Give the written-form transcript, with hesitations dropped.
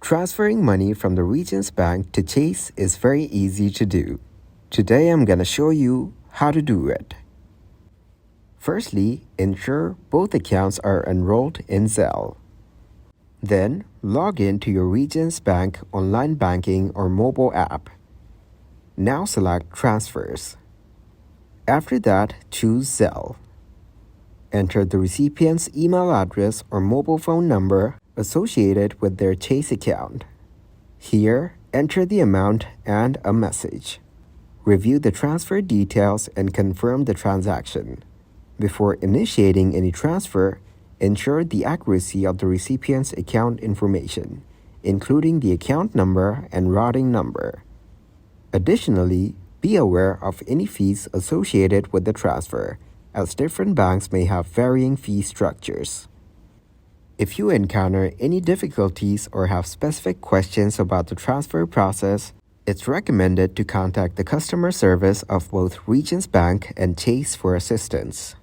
Transferring money from the Regions Bank to Chase is very easy to do. Today I'm gonna show you how to do it. Firstly, ensure both accounts are enrolled in Zelle. Then, log in to your Regions Bank online banking or mobile app. Now select Transfers. After that, choose Zelle. Enter the recipient's email address or mobile phone number associated with their Chase account. Here, enter the amount and a message. Review the transfer details and confirm the transaction. Before initiating any transfer, ensure the accuracy of the recipient's account information, including the account number and routing number. Additionally, be aware of any fees associated with the transfer, as different banks may have varying fee structures. If you encounter any difficulties or have specific questions about the transfer process, it's recommended to contact the customer service of both Regions Bank and Chase for assistance.